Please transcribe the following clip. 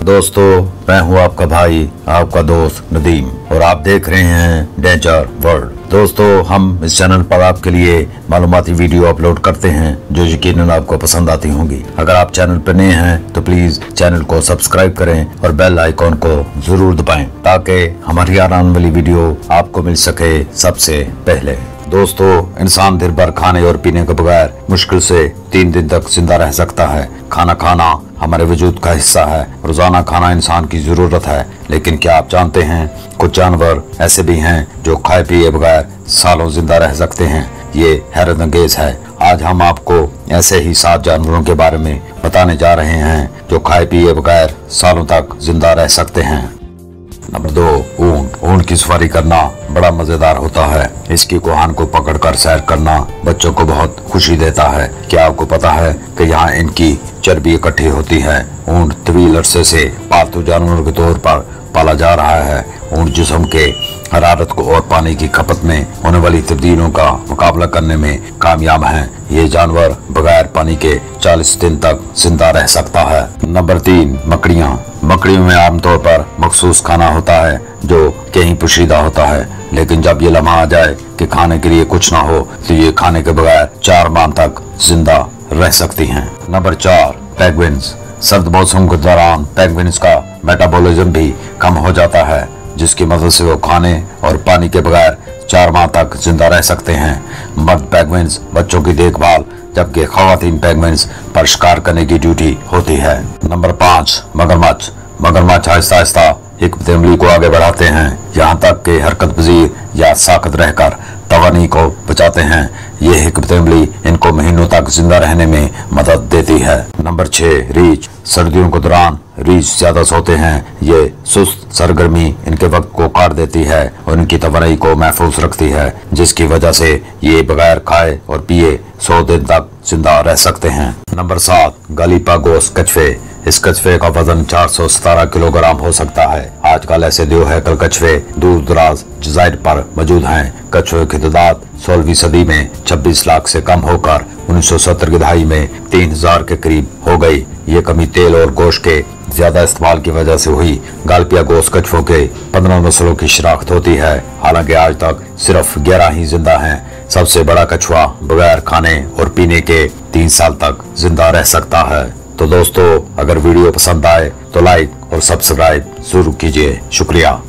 दोस्तों, मैं हूं आपका भाई, आपका दोस्त नदीम, और आप देख रहे हैं डेंजर वर्ल्ड। दोस्तों, हम इस चैनल पर आपके लिए मालूमाती वीडियो अपलोड करते हैं जो यकीनन आपको पसंद आती होंगी। अगर आप चैनल पर नए हैं तो प्लीज चैनल को सब्सक्राइब करें और बेल आइकॉन को जरूर दबाएं ताकि हमारी आने वाली वीडियो आपको मिल सके सबसे पहले। दोस्तों, इंसान दिन भर खाने और पीने के बगैर मुश्किल से 3 दिन तक जिंदा रह सकता है। खाना खाना हमारे वजूद का हिस्सा है। रोजाना खाना इंसान की जरूरत है, लेकिन क्या आप जानते हैं कुछ जानवर ऐसे भी हैं जो खाए पिए बगैर सालों जिंदा रह सकते हैं। ये हैरत अंगेज है। आज हम आपको ऐसे ही 7 जानवरों के बारे में बताने जा रहे हैं जो खाए पिए बगैर सालों तक जिंदा रह सकते हैं। नंबर 2, ऊंट। ऊंट की सवारी करना बड़ा मजेदार होता है। इसकी कोहान को पकड़कर सैर करना बच्चों को बहुत खुशी देता है। क्या आपको पता है कि यहाँ इनकी चर्बी इकट्ठी होती है। ऊंट तवील अरसे से पालतू जानवर के तौर पर पाला जा रहा है। ऊंट जिस्म के हरारत को और पानी की खपत में होने वाली तब्दीलियों का मुकाबला करने में कामयाब हैं। ये जानवर बगैर पानी के 40 दिन तक जिंदा रह सकता है। नंबर 3, मकड़ियाँ। मकड़ियों में आमतौर पर मखसूस खाना होता है जो कहीं पोशीदा होता है, लेकिन जब ये लम्हा आ जाए कि खाने के लिए कुछ ना हो तो ये खाने के बगैर 4 माह तक जिंदा रह सकती हैं। Number 4, penguins. सर्द मौसम के दौरान पेंगुइन्स का मेटाबॉलिज्म भी कम हो जाता है, जिसकी मदद से वो खाने और पानी के बगैर 4 माह तक जिंदा रह सकते हैं। मर्द पेंगुइन्स बच्चों की देखभाल, जबकि खवातीन पेंगुइन्स पर शिकार करने की ड्यूटी होती है। नंबर 5, मगरमच्छ। मगरमच्छ आहिस्ता आहिस्ता हिकमत अमली को आगे बढ़ाते हैं, यहाँ तक कि हरकत पजीर या साकत रहकर तवानी को बचाते हैं। ये हिकमत अमली इनको महीनों तक जिंदा रहने में मदद देती है। नंबर 6, रीछ। सर्दियों के दौरान रीछ ज्यादा सोते हैं। ये सुस्त सरगर्मी इनके वक्त को काट देती है और इनकी तवानी को महफूज रखती है, जिसकी वजह से ये बगैर खाए और पिए 100 दिन तक जिंदा रह सकते हैं। नंबर 7, गालीपागोस कछुए। इस कछुए का वजन 417 किलोग्राम हो सकता है। आजकल ऐसे द्योहैकल कछुए दूर दराज जज़ाइर पर मौजूद हैं। कछुए की तादाद 16वीं सदी में 26 लाख से कम होकर 1970 की दहाई में 3000 के करीब हो गई। ये कमी तेल और गोश्त के ज्यादा इस्तेमाल की वजह से हुई। गालीपागोस कछुओं के 15 नस्लों की शिनाख्त होती है, हालांकि आज तक सिर्फ 11 ही जिंदा हैं। सबसे बड़ा कछुआ बगैर खाने और पीने के 3 साल तक जिंदा रह सकता है। तो दोस्तों, अगर वीडियो पसंद आए तो लाइक और सब्सक्राइब जरूर कीजिए। शुक्रिया।